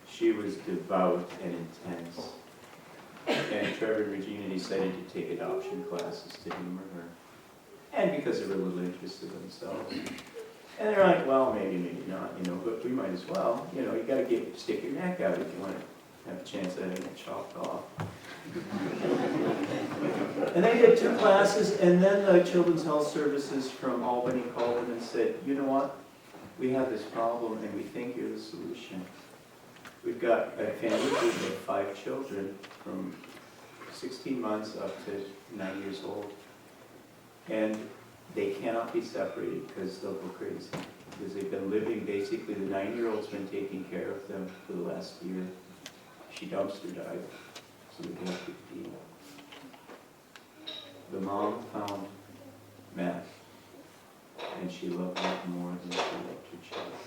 [SPEAKER 1] She was devout and intense. And Trevor and Regina decided to take adoption classes to humor her. And because they were a little interested themselves. And they're like, well, maybe, maybe not, but we might as well. You got to stick your neck out if you want to have a chance at having it chopped off. And they did 2 classes, and then the Children's Health Services from Albany called them and said, you know what? We have this problem, and we think you're the solution. We've got a family group of 5 children from 16 months up to 9 years old. And they cannot be separated because they'll go crazy. Because they've been living, basically, the 9-year-old's been taking care of them for the last year. She dumpster dived, so they can't keep eating. The mom found meth, and she loved it more than she loved her children.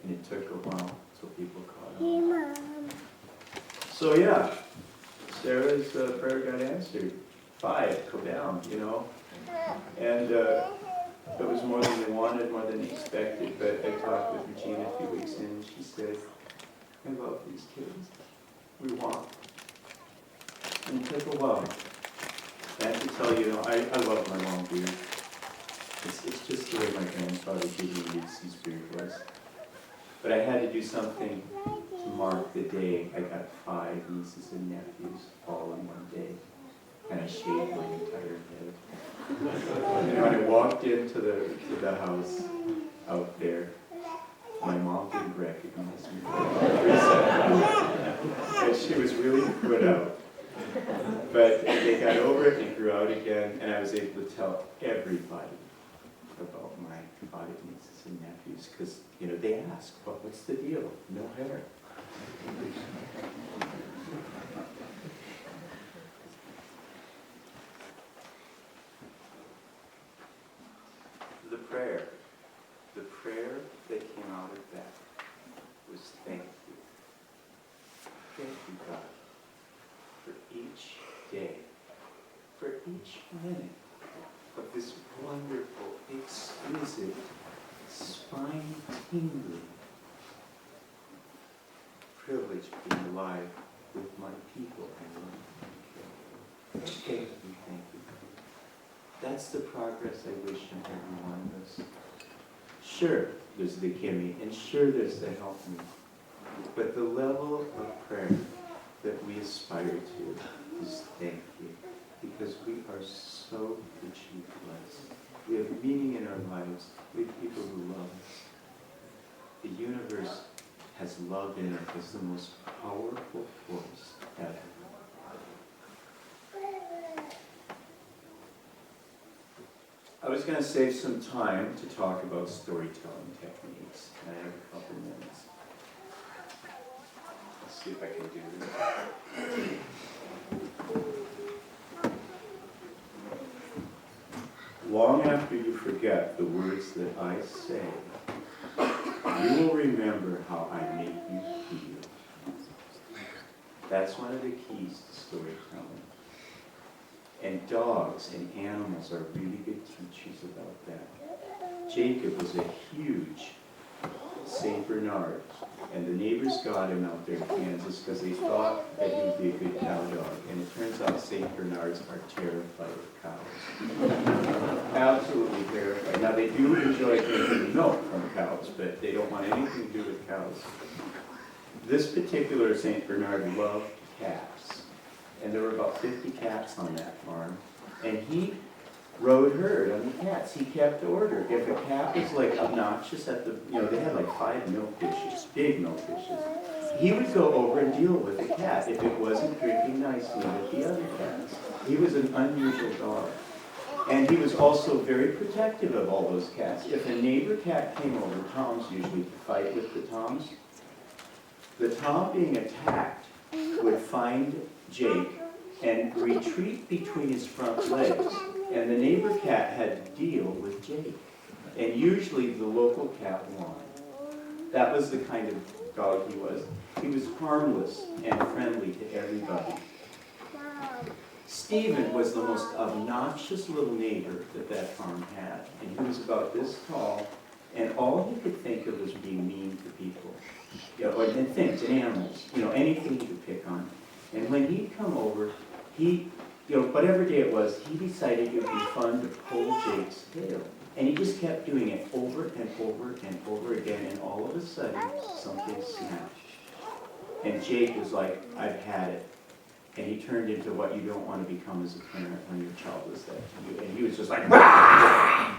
[SPEAKER 1] And it took a while until people caught on. So yeah, Sarah's prayer got answered. 5, go down, And it was more than they wanted, more than they expected. But I talked with Regina a few weeks in, and she said, I love these kids. We want. And it took a while. I have to tell you, I love my long beard. It's just the way my grandfather gave me his beard was. But I had to do something to mark the day I got 5 nieces and nephews all in one day. And I shaved my entire head. And when I walked into the house out there, my mom didn't recognize me. And she was really put out. But they got over it and grew out again, and I was able to tell everybody about my 5 nieces and nephews, because, they ask, what's the deal? No hair. The prayer that came out of that was thank you. Thank you, God, for each day, for each minute of this wonderful, exquisite, spine-tingling privilege of being alive with my people and thank you. That's the progress I wish in every one of us. Sure, there's the Kimmy, and sure, there's the help me. But the level of prayer that we aspire to is thank you, because we are so richly blessed. We have meaning in our lives. We have people who love us. The universe has love in it as the most powerful force ever. I was going to save some time to talk about storytelling techniques, and I have a couple minutes. Let's see if I can do this. Long after you forget the words that I say, you will remember how I make you feel. That's one of the keys to storytelling. And dogs and animals are really good teachers about that. Jacob was a huge St. Bernard, and the neighbors got him out there in Kansas because they thought that he would be a good cow dog. And it turns out St. Bernards are terrified of cows. Absolutely terrified. Now they do enjoy drinking milk from cows, but they don't want anything to do with cows. This particular St. Bernard loved cats. And there were about 50 cats on that farm. And he rode herd on the cats. He kept order. If a cat was like obnoxious at the, they had like 5 milk dishes, big milk dishes. he would go over and deal with the cat if it wasn't drinking nicely with the other cats. He was an unusual dog. And he was also very protective of all those cats. If a neighbor cat came over, Toms usually, to fight with the Toms, the Tom being attacked would find Jake and retreat between his front legs. And the neighbor cat had to deal with Jake. And usually the local cat won. That was the kind of dog he was. He was harmless and friendly to everybody. Stephen was the most obnoxious little neighbor that that farm had. And he was about this tall, and all he could think of was being mean to people. You know, and things, and animals, you know, anything he could pick on. And when he'd come over, he, you know, whatever day it was, he decided it would be fun to pull Jake's tail. And he just kept doing it over and over and over again, and all of a sudden, something snapped. And Jake was like, I've had it. And he turned into what you don't want to become as a parent when your child does that to you. And he was just like, "Rah!"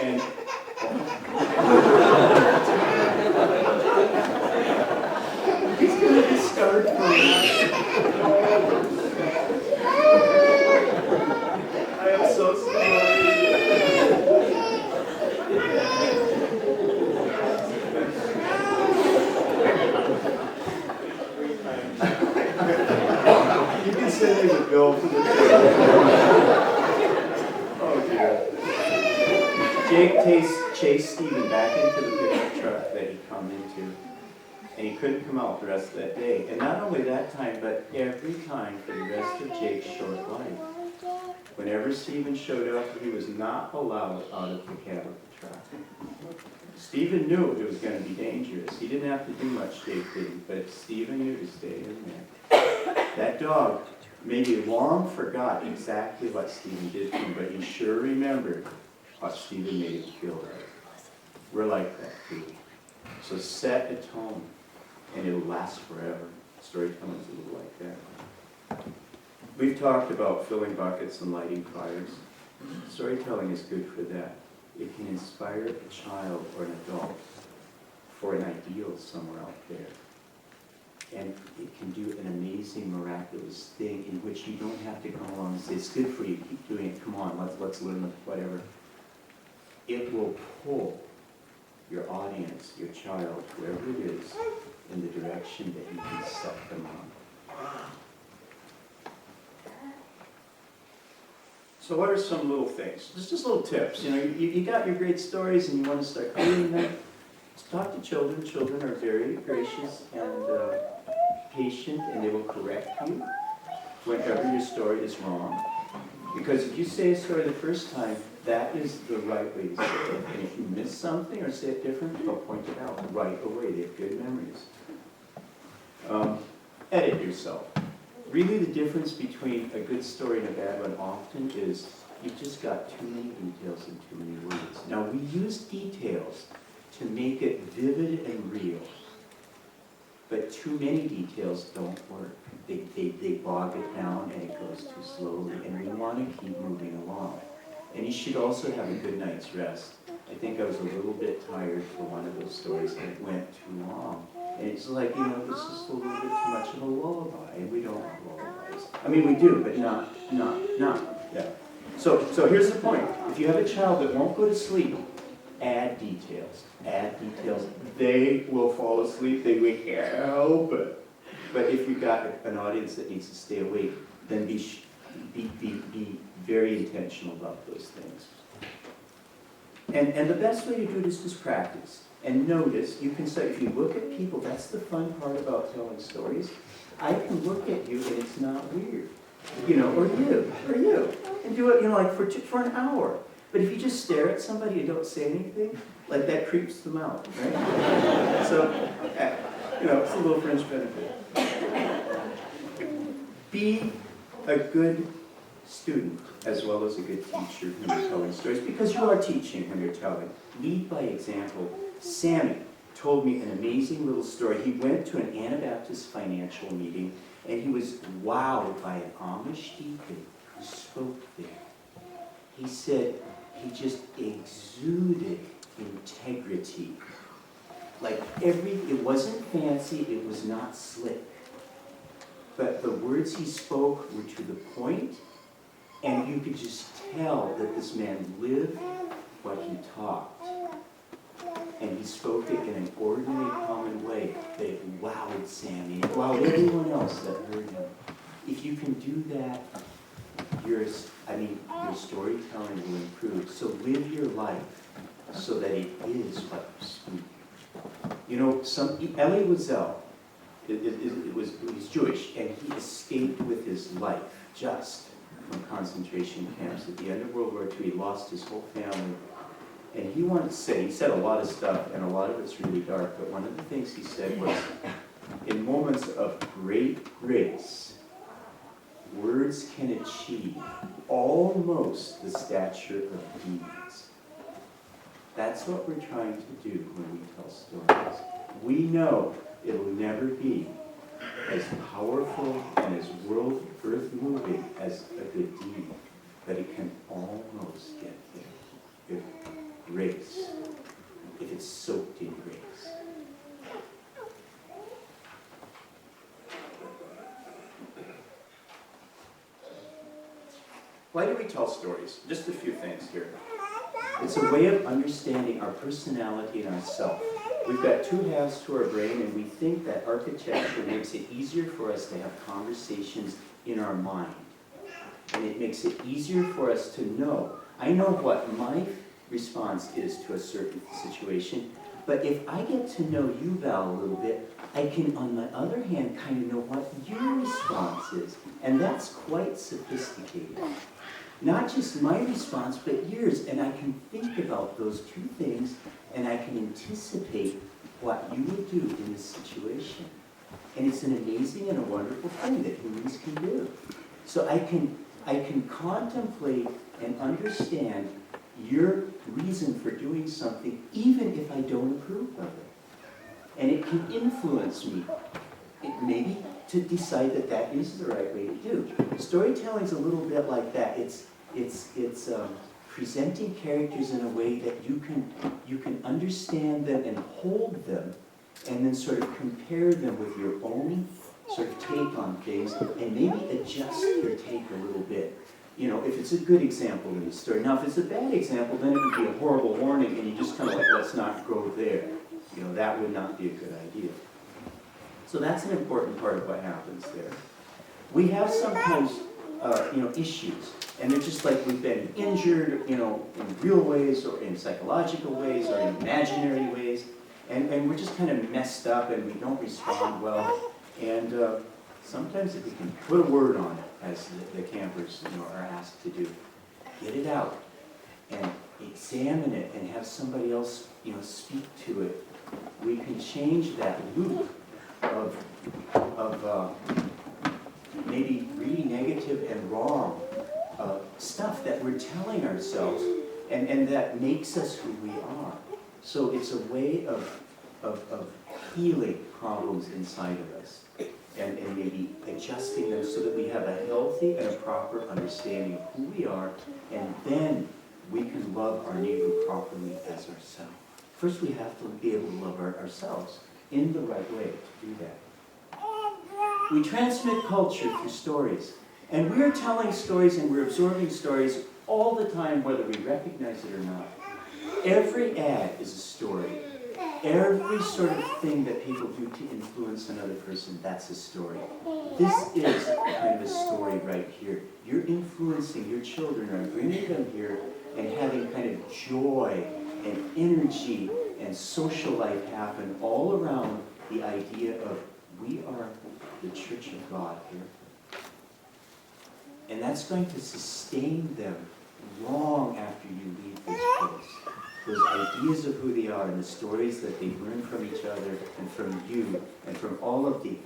[SPEAKER 1] And he's going to be scarred for life. I am so sorry. You can send me the bill for the Oh dear. Jake chased Stephen back into the pickup truck that he'd come into, and he couldn't come out the rest of that day. And not only that time, but every time for the rest of Jake's short life. Whenever Stephen showed up, he was not allowed out of the cab of the truck. Stephen knew it was going to be dangerous. He didn't have to do much, Jake didn't, but Stephen knew to stay in there. That dog maybe long forgot exactly what Stephen did to him, but he sure remembered what Stephen made him feel like. We're like that too. So set a tone, and it'll last forever. Storytelling is a little like that. We've talked about filling buckets and lighting fires. Storytelling is good for that. It can inspire a child or an adult for an ideal somewhere out there. And it can do an amazing, miraculous thing in which you don't have to come along and say, it's good for you, keep doing it, come on, let's learn whatever. It will pull your audience, your child, whoever it is, in the direction that you can set them on. So what are some little things? Just little tips. You know, you got your great stories and you want to start creating them. Just talk to children. Children are very gracious and patient, and they will correct you whenever your story is wrong. Because if you say a story the first time, that is the right way to say it. And if you miss something or say it different, they'll point it out right away. They have good memories. Edit yourself. Really the difference between a good story and a bad one often is you've just got too many details and too many words. Now we use details to make it vivid and real, but too many details don't work. They bog it down and it goes too slowly, and we want to keep moving along. And you should also have a good night's rest. I think I was a little bit tired for one of those stories, and it went too long. And it's like, you know, this is a little bit too much of a lullaby, and we don't have lullabies. I mean, we do, but not. Yeah. So here's the point. If you have a child that won't go to sleep, add details. Add details. They will fall asleep. They will help it. But if you've got an audience that needs to stay awake, then be very intentional about those things. And the best way to do it is just practice. And notice, you can say, if you look at people, that's the fun part about telling stories. I can look at you and it's not weird. You know, or you. And do it, you know, like for an hour. But if you just stare at somebody and don't say anything, like that creeps them out, right? So, you know, it's a little fringe benefit. Be a good student as well as a good teacher when you're telling stories, because you are teaching when you're telling. Lead by example. Sammy told me an amazing little story. He went to an Anabaptist financial meeting, and he was wowed by an Amish deacon who spoke there. He said he just exuded integrity. Like it wasn't fancy, it was not slick. But the words he spoke were to the point, and you could just tell that this man lived what he taught. And he spoke it in an ordinary, common way that it wowed Sammy, it wowed everyone else that heard him. If you can do that, your storytelling will improve. So live your life so that it is what you speak. You know, Elie Wiesel, he's Jewish, and he escaped with his life just from concentration camps. At the end of World War II, he lost his whole family. And he said a lot of stuff, and a lot of it's really dark, but one of the things he said was, in moments of great grace, words can achieve almost the stature of deeds. That's what we're trying to do when we tell stories. We know it will never be as powerful and as earth-moving as a good deed, but it can almost get there if grace, if it's soaked in grace. Why do we tell stories? Just a few things here. It's a way of understanding our personality and ourself. We've got two halves to our brain, and we think that architecture makes it easier for us to have conversations in our mind. And it makes it easier for us to know. I know what my response is to a certain situation, but if I get to know you, Val, a little bit, I can, on the other hand, kind of know what your response is. And that's quite sophisticated. Not just my response, but yours. And I can think about those two things, and I can anticipate what you would do in this situation. And it's an amazing and a wonderful thing that humans can do. So I can contemplate and understand your reason for doing something, even if I don't approve of it. And it can influence me, maybe to decide that that is the right way to do. Storytelling's a little bit like that. It's presenting characters in a way that you can understand them and hold them, and then sort of compare them with your own sort of take on things, and maybe adjust your take a little bit. You know, if it's a good example in the story. Now, if it's a bad example, then it would be a horrible warning, and you just kind of like, let's not go there. You know, that would not be a good idea. So that's an important part of what happens there. We have sometimes, issues, and they're just like we've been injured, in real ways, or in psychological ways, or in imaginary ways, and we're just kind of messed up, and we don't respond well. And sometimes if we can put a word on it, as the campers are asked to do, get it out and examine it and have somebody else speak to it, we can change that loop of maybe really negative and wrong stuff that we're telling ourselves, and that makes us who we are. So it's a way of healing problems inside of us, and maybe adjusting them so that we have a healthy and a proper understanding of who we are, and then we can love our neighbor properly as ourselves. First, we have to be able to love ourselves in the right way to do that. We transmit culture through stories, and we're telling stories and we're absorbing stories all the time, whether we recognize it or not. Every ad is a story. Every sort of thing that people do to influence another person, that's a story. This is kind of a story right here. You're influencing your children, or bringing them here, and having kind of joy and energy and social life happen all around the idea of we are the Church of God here. And that's going to sustain them long after you leave this place. Those ideas of who they are and the stories that they learn from each other and from you and from all of the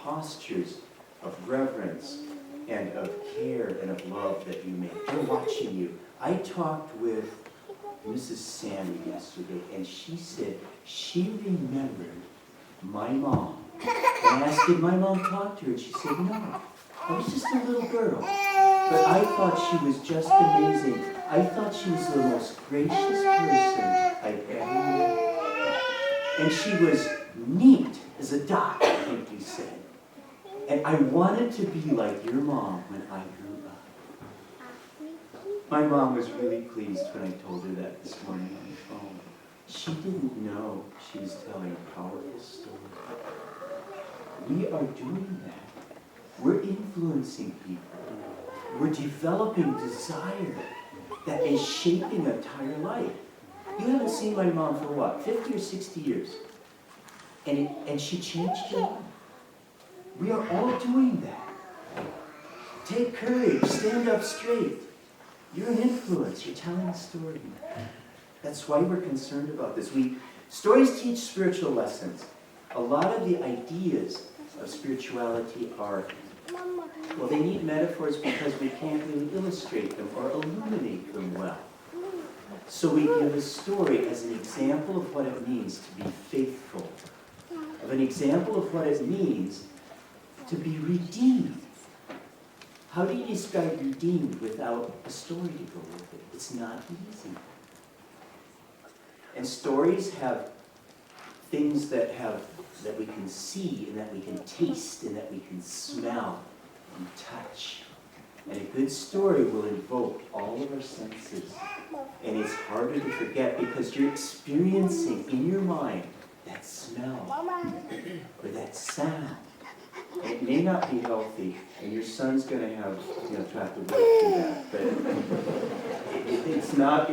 [SPEAKER 1] postures of reverence and of care and of love that you make. They're watching you. I talked with Mrs. Sammy yesterday, and she said she remembered my mom. And I asked, did my mom talk to her? And she said, no, I was just a little girl. But I thought she was just amazing. I thought she was the most gracious person I'd ever met. And she was neat as a dot, I think you said. And I wanted to be like your mom when I grew up. My mom was really pleased when I told her that this morning on the phone. She didn't know she was telling a powerful story. We are doing that. We're influencing people. We're developing desire that is shaping an entire life. You haven't seen my mom for what, 50 or 60 years? And she changed your life. We are all doing that. Take courage, stand up straight. You're an influence, you're telling a story. That's why we're concerned about this. Stories teach spiritual lessons. A lot of the ideas of spirituality are, well, they need metaphors because we can't really illustrate them or illuminate them well. So we give a story as an example of what it means to be faithful, of an example of what it means to be redeemed. How do you describe redeemed without a story to go with it? It's not easy. And stories have things that we can see and that we can taste and that we can smell and touch. And a good story will invoke all of our senses. And it's harder to forget because you're experiencing in your mind that smell or that sound. It may not be healthy, and your son's going to have to have to work through that. But it's not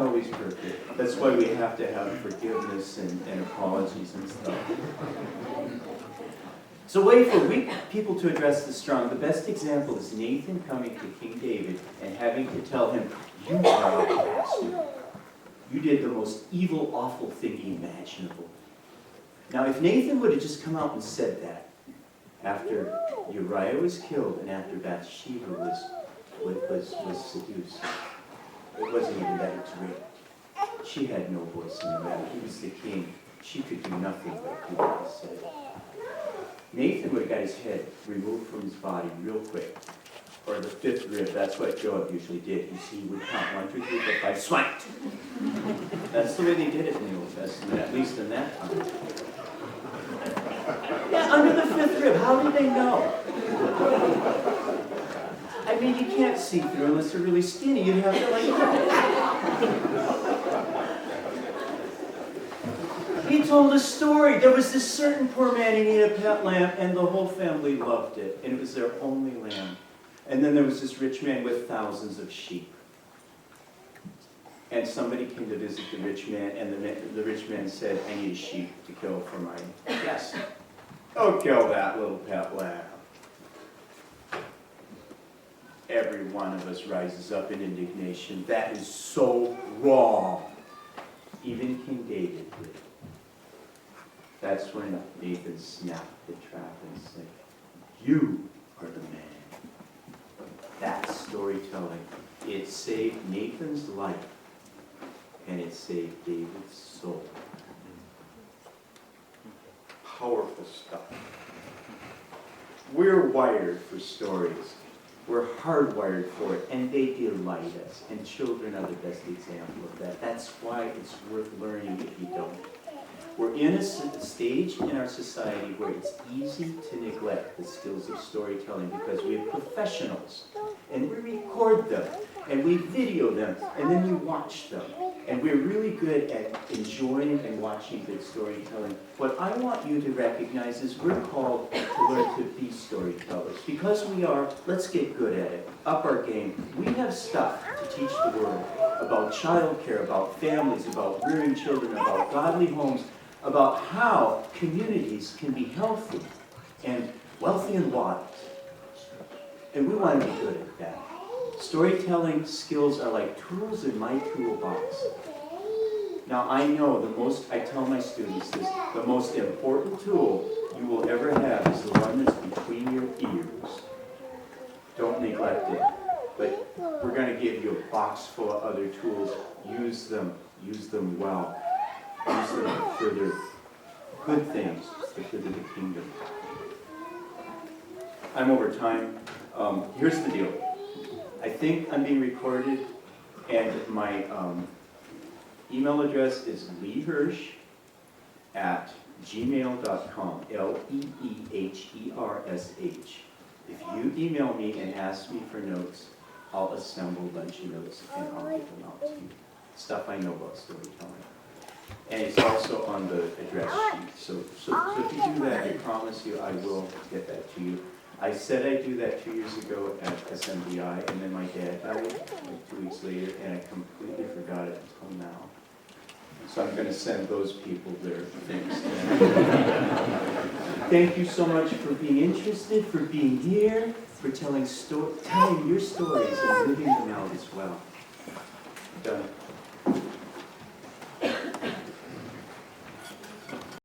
[SPEAKER 1] always perfect. That's why we have to have forgiveness and apologies and stuff. So way for weak people to address the strong. The best example is Nathan coming to King David and having to tell him, you are a bastard. You did the most evil, awful thing imaginable. Now, if Nathan would have just come out and said that after Uriah was killed and after Bathsheba was seduced, it wasn't even that it's raped. She had no voice in the matter. He was the king. She could do nothing but do what he said. Nathan would have got his head removed from his body real quick. Or the fifth rib, that's what Joab usually did. You see, he would count 1, 2, 3, 4, 5, smacked. That's the way they did it in the Old Testament, at least in that time. Yeah, under the fifth rib, how did they know? I mean, you can't see through unless they're really skinny. You'd have to He told a story. There was this certain poor man, he had a pet lamb, and the whole family loved it, and it was their only lamb. And then there was this rich man with thousands of sheep. And somebody came to visit the rich man, and the rich man said, I need a sheep to kill for my guest. Oh, kill that little pet lamb. Every one of us rises up in indignation. That is so wrong. Even King David did. That's when Nathan snapped the trap and said, you are the man. That's storytelling. It saved Nathan's life, and it saved David's soul. Powerful stuff. We're wired for stories. We're hardwired for it, and they delight us. And children are the best example of that. That's why it's worth learning if you don't. We're in a stage in our society where it's easy to neglect the skills of storytelling because we have professionals, and we record them, and we video them, and then we watch them. And we're really good at enjoying and watching good storytelling. What I want you to recognize is we're called to learn to be storytellers. Because we are, let's get good at it. Up our game. We have stuff to teach the world about childcare, about families, about rearing children, about godly homes, about how communities can be healthy and wealthy and wise. And we want to be good at that. Storytelling skills are like tools in my toolbox. Now I know I tell my students this, the most important tool you will ever have is the one that's between your ears. Don't neglect it. But we're going to give you a box full of other tools. Use them well. Use them to further good things, to further the kingdom. I'm over time. Here's the deal. I think I'm being recorded, and my email address is leehersh@gmail.com, LeeHersh. If you email me and ask me for notes, I'll assemble a bunch of notes and I'll give them out to you. Stuff I know about storytelling. And it's also on the address sheet. So if you do that, I promise you I will get that to you. I said I'd do that 2 years ago at SMBI, and then my dad died like 2 weeks later, and I completely forgot it until now. So I'm going to send those people their things. Thank you so much for being interested, for being here, for telling your stories and living them out as well.